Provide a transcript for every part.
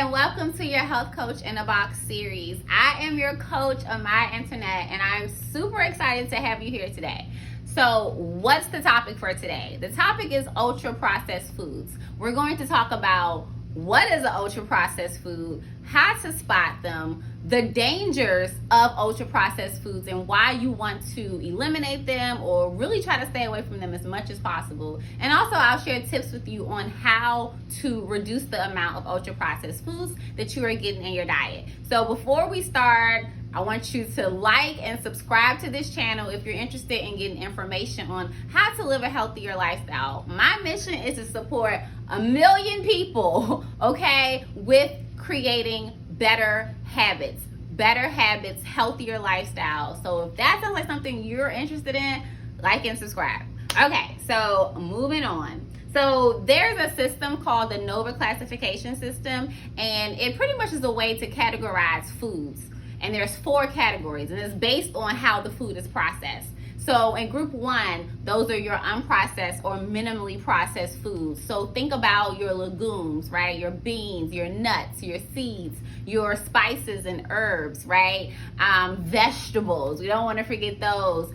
and welcome to your Health Coach in a Box series. I am your coach on my internet, and I'm super excited to have you here today. So what's the topic for today? The topic is ultra processed foods. We're going to talk about what is an ultra processed food, how to spot them, the dangers of ultra processed foods, and why you want to eliminate them or really try to stay away from them as much as possible. And also I'll share tips with you on how to reduce the amount of ultra processed foods that you are getting in your diet. So before we start, I want you to like and subscribe to this channel if you're interested in getting information on how to live a healthier lifestyle. My mission is to support 1 million people, okay, with creating better habits, healthier lifestyle. So if that sounds like something you're interested in, like and subscribe. Okay, so moving on. So there's a system called the NOVA classification system, and it pretty much is a way to categorize foods. And there's 4 categories, and it's based on how the food is processed. So in group 1, those are your unprocessed or minimally processed foods. So think about your legumes, right? Your beans, your nuts, your seeds, your spices and herbs, right? Vegetables, we don't want to forget those.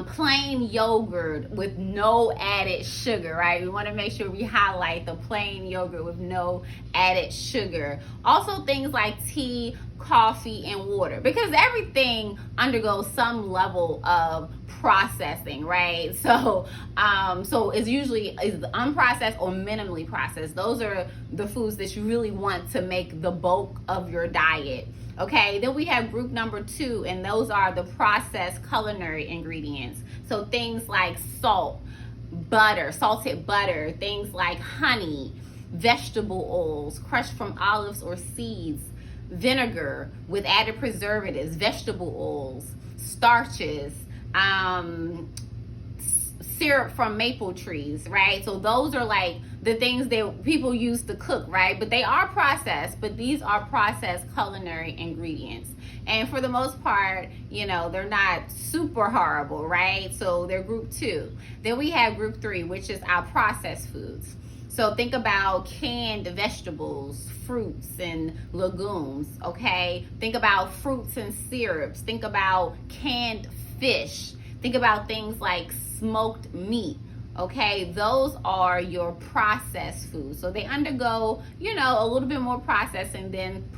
Plain yogurt with no added sugar, right? We want to make sure we highlight the plain yogurt with no added sugar. Also things like tea, coffee, and water, because everything undergoes some level of processing, right? So it's usually unprocessed or minimally processed. Those are the foods that you really want to make the bulk of your diet. Okay, then we have group number 2, and those are the processed culinary ingredients. So things like salt, butter, salted butter, things like honey, vegetable oils, crushed from olives or seeds, vinegar with added preservatives, vegetable oils, starches, syrup from maple trees, right? So those are like the things that people use to cook, right? But they are processed, but these are processed culinary ingredients. And for the most part, you know, they're not super horrible, right? So they're group 2. Then we have group 3, which is our processed foods. So think about canned vegetables, fruits, and legumes, okay? Think about fruits and syrups. Think about canned fish. Think about things like smoked meat, okay? Those are your processed foods. So they undergo, you know, a little bit more processing than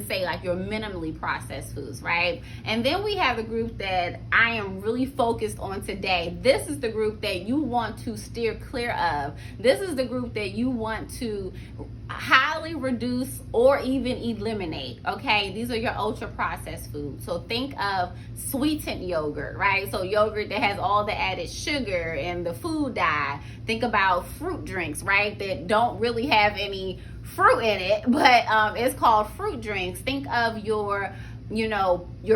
say like your minimally processed foods, right? And then we have the group that I am really focused on today. This is the group that you want to steer clear of. This is the group that you want to highly reduce or even eliminate, okay? These are your ultra processed foods. So think of sweetened yogurt, right? So yogurt that has all the added sugar and the food dye. Think about fruit drinks, right, that don't really have any fruit in it, but it's called fruit drinks. Think of your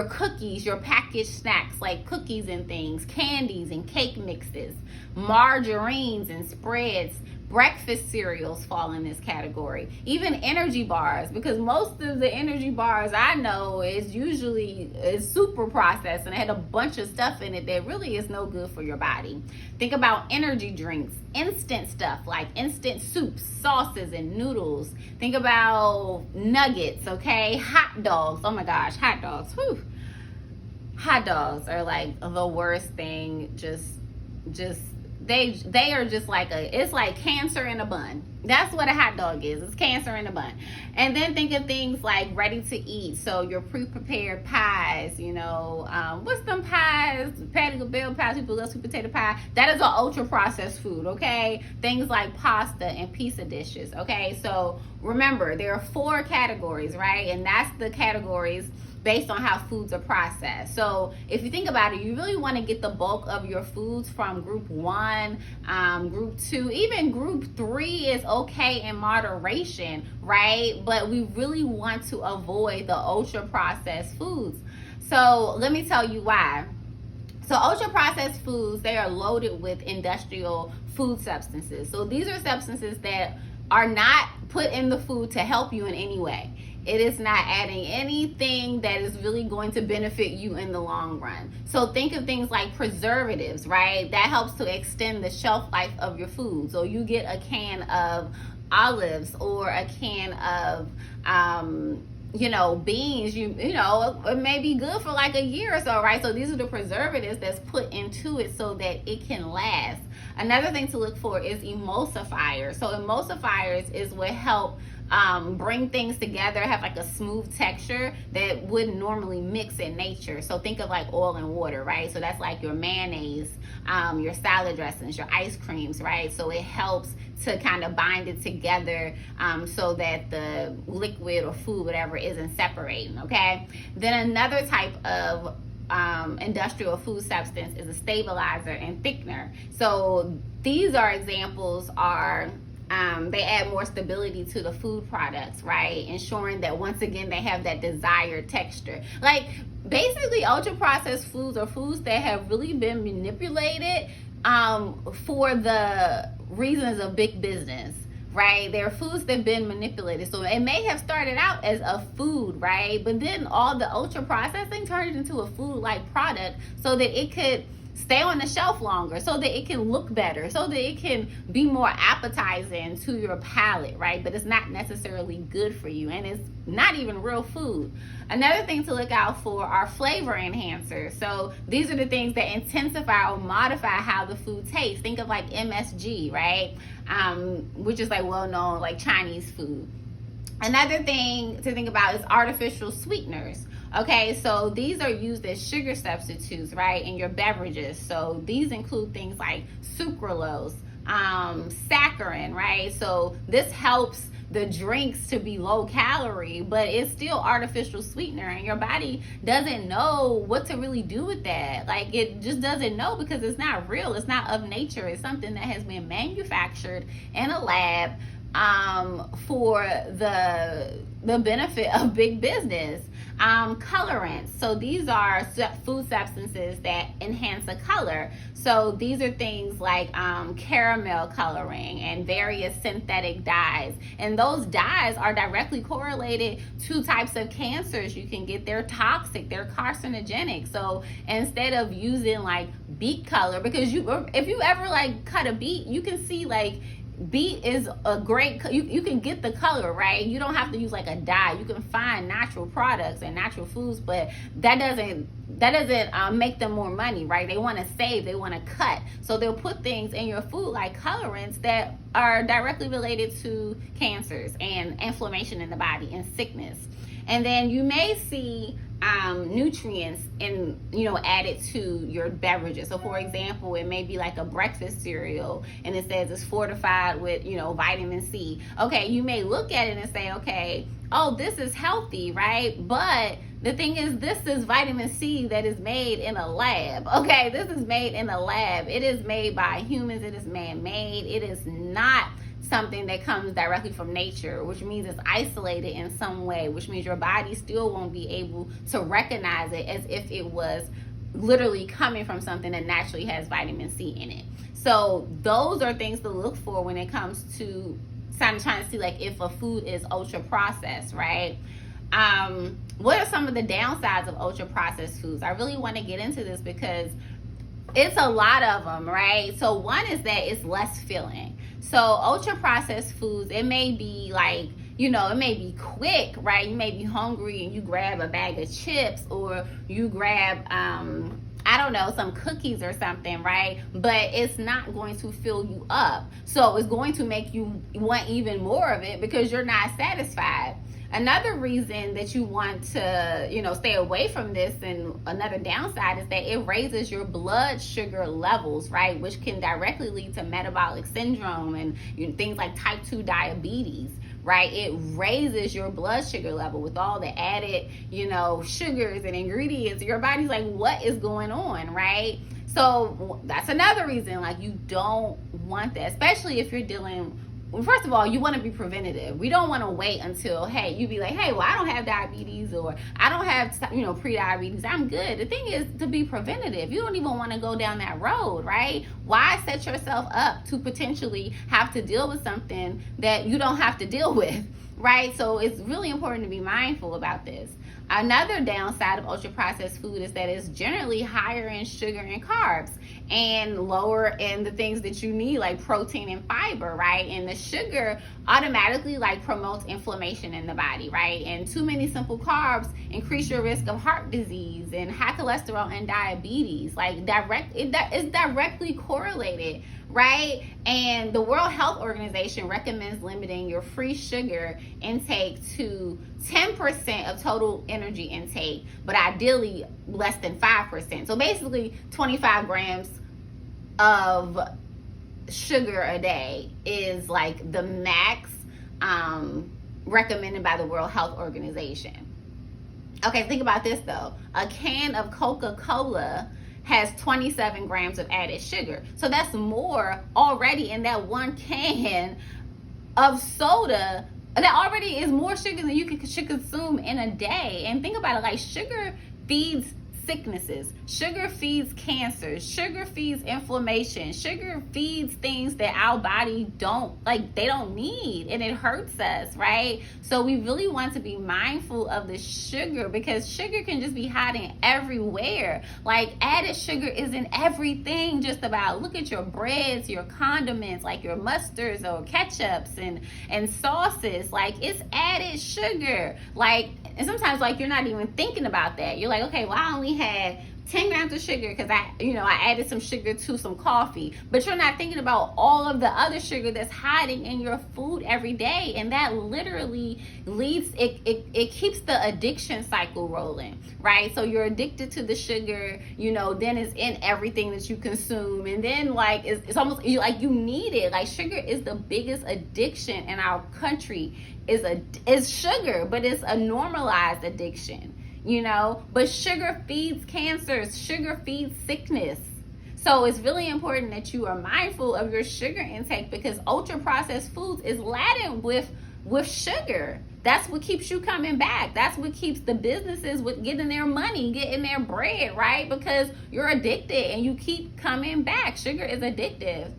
cookies, your packaged snacks like cookies and things, candies and cake mixes, margarines and spreads. Breakfast cereals fall in this category. Even energy bars, because most of the energy bars I know is super processed and it had a bunch of stuff in it that really is no good for your body. Think about energy drinks, instant stuff like instant soups, sauces, and noodles. Think about nuggets, okay? Hot dogs. Oh my gosh, hot dogs. Whew. Hot dogs are like the worst thing. They are just like it's like cancer in a bun. That's what a hot dog is. It's cancer in a bun. And then think of things like ready to eat. So your pre-prepared pies, you know, what's them pies? Patty LaBelle pies, people love sweet potato pie. That is an ultra processed food, okay? Things like pasta and pizza dishes, okay? So remember, there are 4 categories, right? And that's the categories based on how foods are processed. So if you think about it, you really want to get the bulk of your foods from group 1, group 2, even group 3 is okay in moderation, right? But we really want to avoid the ultra processed foods. So let me tell you why. So ultra processed foods, they are loaded with industrial food substances. So these are substances that are not put in the food to help you in any way. It is not adding anything that is really going to benefit you in the long run. So think of things like preservatives, right? That helps to extend the shelf life of your food. So you get a can of olives or a can of beans, it may be good for like a year or so, right? So these are the preservatives that's put into it so that it can last. Another thing to look for is emulsifiers. So emulsifiers is what help bring things together, have like a smooth texture that wouldn't normally mix in nature. So think of like oil and water, right? So that's like your mayonnaise, your salad dressings, your ice creams, right? So it helps to kind of bind it together so that the liquid or food, whatever, isn't separating, okay? Then another type of industrial food substance is a stabilizer and thickener. So these are examples they add more stability to the food products, right? Ensuring that once again they have that desired texture. Like basically ultra processed foods are foods that have really been manipulated for the reasons of big business, right? They're foods that have been manipulated. So it may have started out as a food, right? But then all the ultra processing turned it into a food-like product so that it could stay on the shelf longer, so that it can look better, so that it can be more appetizing to your palate, right? But it's not necessarily good for you, and it's not even real food. Another thing to look out for are flavor enhancers. So these are the things that intensify or modify how the food tastes. Think of like MSG, right? Which is like well-known like Chinese food. Another thing to think about is artificial sweeteners. Okay, so these are used as sugar substitutes, right, in your beverages. So these include things like sucralose, saccharin, right? So this helps the drinks to be low calorie, but it's still artificial sweetener, and your body doesn't know what to really do with that. Like it just doesn't know because it's not real. It's not of nature. It's something that has been manufactured in a lab for the benefit of big business. Colorants. So these are food substances that enhance a color. So these are things like caramel coloring and various synthetic dyes. And those dyes are directly correlated to types of cancers you can get. They're toxic, they're carcinogenic. So instead of using like beet color, because if you ever like cut a beet, you can see like beet is a great, you can get the color, right? You don't have to use like a dye. You can find natural products and natural foods, but that doesn't make them more money, right? They want to save, they want to cut, so they'll put things in your food like colorants that are directly related to cancers and inflammation in the body and sickness. And then you may see nutrients added to your beverages. So for example, it may be like a breakfast cereal and it says it's fortified with vitamin C. Okay, you may look at it and say, okay, oh, this is healthy, right? But the thing is, this is vitamin C that is made in a lab. Okay, this is made in a lab. It is made by humans. It is man-made. It is not something that comes directly from nature, which means it's isolated in some way, which means your body still won't be able to recognize it as if it was literally coming from something that naturally has vitamin C in it. So those are things to look for when it comes to trying to see like if a food is ultra processed, right? What are some of the downsides of ultra processed foods? I really want to get into this because it's a lot of them, right? So one is that it's less filling. So ultra processed foods, it may be like, it may be quick, right? You may be hungry and you grab a bag of chips or you grab, some cookies or something, right? But it's not going to fill you up. So it's going to make you want even more of it because you're not satisfied. Another reason that you want to, stay away from this, and another downside, is that it raises your blood sugar levels, right? Which can directly lead to metabolic syndrome and things like type 2 diabetes, right? It raises your blood sugar level with all the added, sugars and ingredients. Your body's like, what is going on, right? So that's another reason, like, you don't want that, especially if you're dealing. First of all, you want to be preventative. We don't want to wait until, you be like, hey, well, I don't have diabetes or I don't have, pre-diabetes. I'm good. The thing is to be preventative. You don't even want to go down that road, right? Why set yourself up to potentially have to deal with something that you don't have to deal with? right? So it's really important to be mindful about this. Another downside of ultra processed food is that it's generally higher in sugar and carbs and lower in the things that you need, like protein and fiber, right? And the sugar automatically like promotes inflammation in the body, right? And too many simple carbs increase your risk of heart disease and high cholesterol and diabetes. Like it's directly correlated, right? And the World Health Organization recommends limiting your free sugar intake to 10% of total energy intake, but ideally less than 5%. So basically 25 grams of sugar a day is like the max recommended by the World Health Organization. Okay, think about this though. A can of Coca-Cola has 27 grams of added sugar. So that's more already in that one can of soda. That already is more sugar than you should consume in a day. And think about it, like sugar feeds sicknesses, sugar feeds cancer, sugar feeds inflammation, sugar feeds things that our body they don't need, and it hurts us, right? So we really want to be mindful of the sugar, because sugar can just be hiding everywhere. Like added sugar is in everything, just about. Look at your breads, your condiments, like your mustards or ketchups and sauces. Like it's added sugar. Like, and sometimes like you're not even thinking about that. You're like, okay, well I only had 10 grams of sugar because I added some sugar to some coffee. But you're not thinking about all of the other sugar that's hiding in your food every day. And that literally leads, it keeps the addiction cycle rolling, right? So you're addicted to the sugar, then it's in everything that you consume. And then like, it's almost like you need it. Like sugar is the biggest addiction in our country is sugar, but it's a normalized addiction. But sugar feeds cancers, sugar feeds sickness. So it's really important that you are mindful of your sugar intake, because ultra processed foods is laden with sugar. That's what keeps you coming back. That's what keeps the businesses with getting their money, getting their bread, right? Because you're addicted and you keep coming back. Sugar is addictive.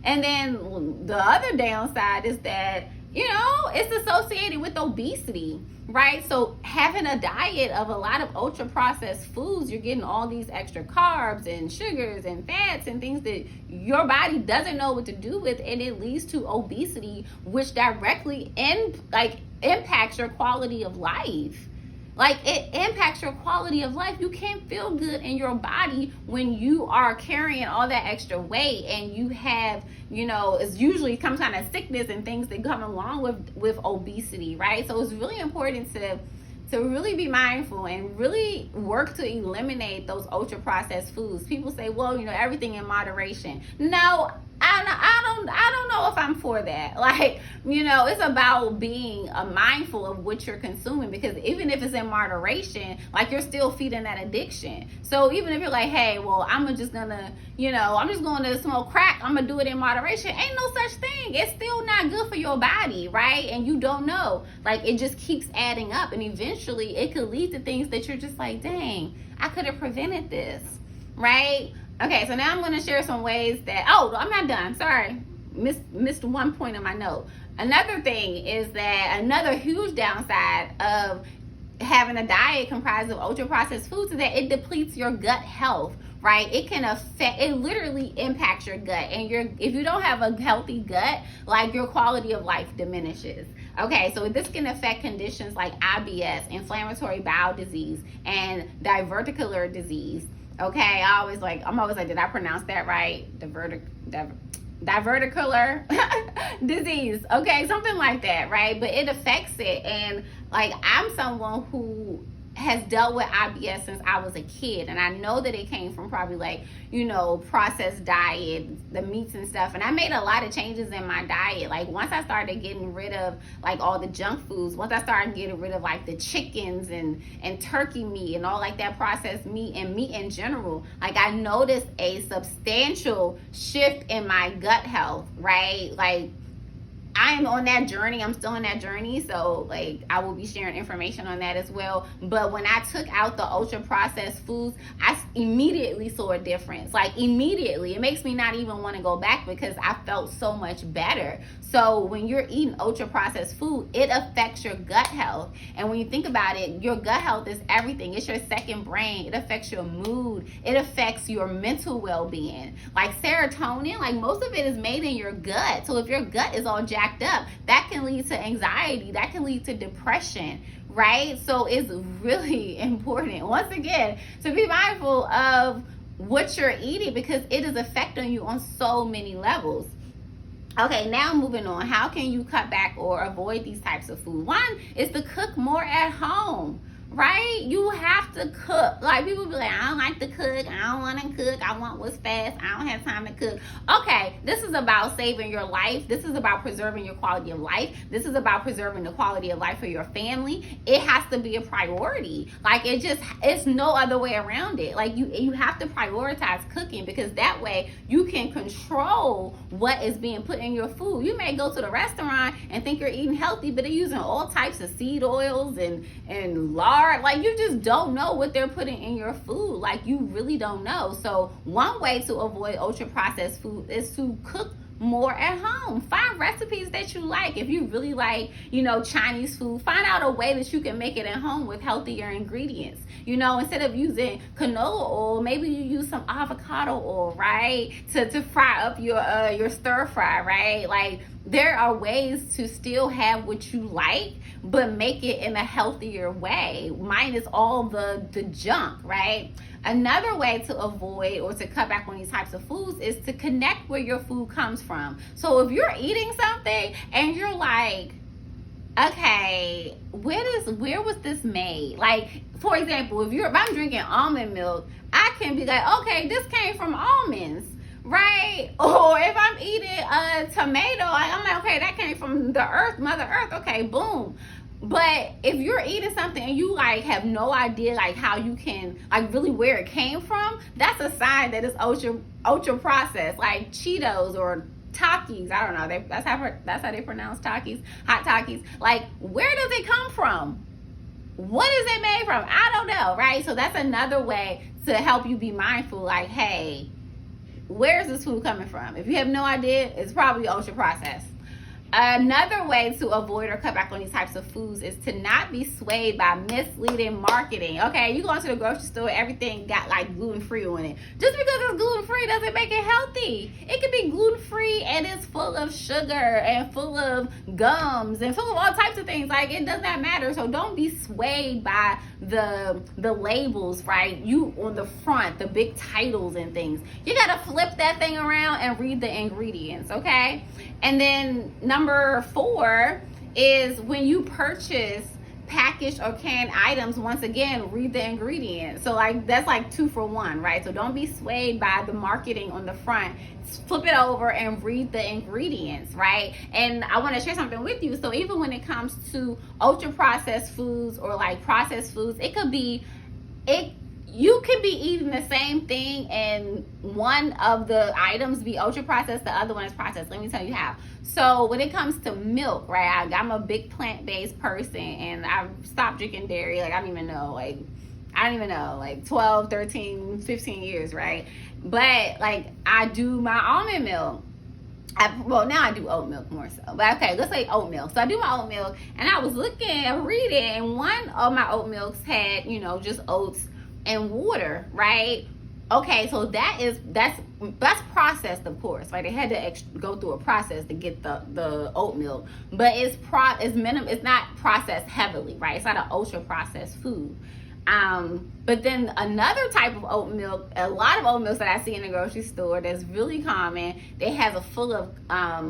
And then the other downside is that, it's associated with obesity, right? So having a diet of a lot of ultra processed foods, you're getting all these extra carbs and sugars and fats and things that your body doesn't know what to do with, and it leads to obesity, which directly impacts your quality of life. Like it impacts your quality of life. You can't feel good in your body when you are carrying all that extra weight, and you have, it's usually some kind of sickness and things that come along with obesity, right? So it's really important to really be mindful and really work to eliminate those ultra processed foods. People say, well, everything in moderation. No, I don't know if I'm for that. Like, it's about being mindful of what you're consuming, because even if it's in moderation, like you're still feeding that addiction. So even if you're like, hey, well, I'm just going to smoke crack, I'm going to do it in moderation. Ain't no such thing. It's still not good for your body, right? And you don't know. Like it just keeps adding up, and eventually it could lead to things that you're just like, dang, I could have prevented this, right? Okay, so now I'm going to share some ways that, I'm not done. Sorry. Missed one point on my note. Another thing is that another huge downside of having a diet comprised of ultra processed foods is that it depletes your gut health, right? It literally impacts your gut. And if you don't have a healthy gut, like your quality of life diminishes. Okay, so this can affect conditions like IBS, inflammatory bowel disease, and diverticular disease. Okay, I'm always like, did I pronounce that right? Diverticular disease. Okay, something like that, right? But it affects it. And like, I'm someone who has dealt with IBS since I was a kid, and I know that it came from probably like, processed diet, the meats and stuff. And I made a lot of changes in my diet. Like once I started getting rid of like all the junk foods, once I started getting rid of like the chickens and turkey meat and all like that processed meat and meat in general, like I noticed a substantial shift in my gut health, right? Like I am on that journey. I'm still on that journey. So like I will be sharing information on that as well. But when I took out the ultra processed foods, I immediately saw a difference. Like immediately. It makes me not even want to go back because I felt so much better. So when you're eating ultra processed food, it affects your gut health. And when you think about it, your gut health is everything. It's your second brain. It affects your mood. It affects your mental well-being. Like serotonin, like most of it is made in your gut. So if your gut is all jacked up, that can lead to anxiety. That can lead to depression, right? So it's really important, once again, to be mindful of what you're eating because it is affecting you on so many levels. Okay, now moving on. How can you cut back or avoid these types of food? One is to cook more at home, right? You have to cook. Like people be like, I don't like to cook. I don't want to cook. I want what's fast. I don't have time to cook. Okay, this is about saving your life. This is about preserving your quality of life. This is about preserving the quality of life for your family. It has to be a priority. Like it's no other way around it. Like you have to prioritize cooking because that way you can control what is being put in your food. You may go to the restaurant and think you're eating healthy, but they're using all types of seed oils and lard. Like you just don't know what they're putting in your food. Like you really don't know. So one way to avoid ultra processed food is to cook more at home. Find recipes that you like. If you really like, Chinese food, find out a way that you can make it at home with healthier ingredients. Instead of using canola oil, maybe you use some avocado oil, right? To fry up your stir fry, right? Like there are ways to still have what you like, but make it in a healthier way, minus all the junk, right? Another way to avoid or to cut back on these types of foods is to connect where your food comes from. So if you're eating something and you're like, okay, where was this made? Like, for example, if I'm drinking almond milk, I can be like, okay, this came from almonds, right? Or if I'm eating a tomato, I'm like, okay, that came from the earth, Mother Earth. Okay, boom. But if you're eating something and you like have no idea like how you can like really where it came from, that's a sign that it's ultra processed, like Cheetos or Takis. I don't know. That's how they pronounce Takis, hot Takis. Like, where does it come from? What is it made from? I don't know, right? So that's another way to help you be mindful. Like, hey, where's this food coming from? If you have no idea, it's probably ultra processed. Another way to avoid or cut back on these types of foods is to not be swayed by misleading marketing. Okay, you go into the grocery store, everything got like gluten-free on it. Just because it's gluten-free doesn't make it healthy. It can be gluten-free and it's full of sugar and full of gums and full of all types of things. Like, it does not matter. So don't be swayed by the labels, right? You on the front, the big titles and things. You gotta flip that thing around and read the ingredients, okay? And then number 4 is when you purchase packaged or canned items, once again, read the ingredients. So like that's like 2 for 1, right? So don't be swayed by the marketing on the front. Flip it over and read the ingredients, right? And I want to share something with you. So even when it comes to ultra processed foods or like processed foods, you could be eating the same thing and one of the items be ultra processed, the other one is processed. Let me tell you how. So when it comes to milk, right, I'm a big plant-based person and I've stopped drinking dairy. Like I don't even know, like 12, 13, 15 years, right? But like I do my almond milk. Now I do oat milk more so. But okay, let's say oat milk. So I do my oat milk and I was reading, and one of my oat milks had, just oats and water, right? Okay, so that's processed, of course, right? They had to go through a process to get the oat milk, but it's not processed heavily, right? It's not an ultra processed food. But then another type of oat milk, a lot of oat milks that I see in the grocery store that's really common, they have a full of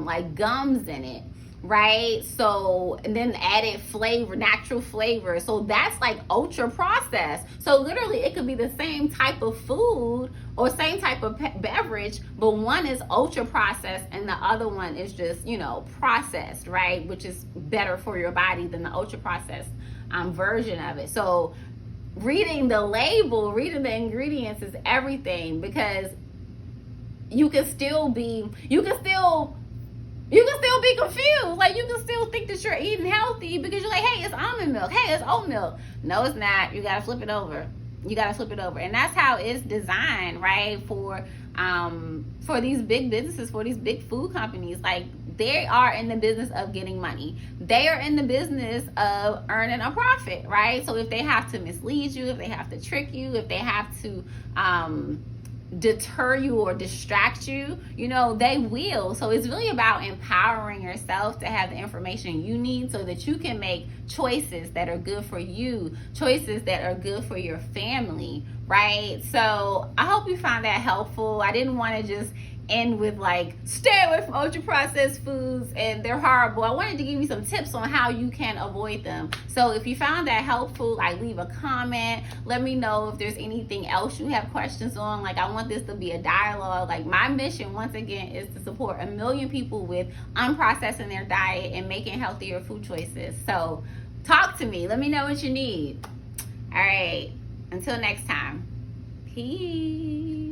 like gums in it, right? So, and then added flavor, natural flavor. So that's like ultra processed. So literally it could be the same type of food or same type of beverage, but one is ultra processed and the other one is just, processed, right? Which is better for your body than the ultra processed version of it. So reading the label, reading the ingredients is everything, because you can still You can still be confused. Like, you can still think that you're eating healthy because you're like, hey, it's almond milk. Hey, it's oat milk. No, it's not. You got to flip it over. You got to flip it over. And that's how it's designed, right? For these big businesses, for these big food companies. Like, they are in the business of getting money. They are in the business of earning a profit, right? So if they have to mislead you, if they have to trick you, if they have to deter you or distract you, you know, they will. So it's really about empowering yourself to have the information you need so that you can make choices that are good for you, choices that are good for your family, right? So I hope you found that helpful. I didn't want to just end with like, stay away from ultra processed foods and they're horrible. I wanted to give you some tips on how you can avoid them. So if you found that helpful, like, leave a comment. Let me know if there's anything else you have questions on. Like, I want this to be a dialogue. Like, my mission, once again, is to support 1 million people with unprocessing their diet and making healthier food choices. So talk to me. Let me know what you need. All right. Until next time. Peace.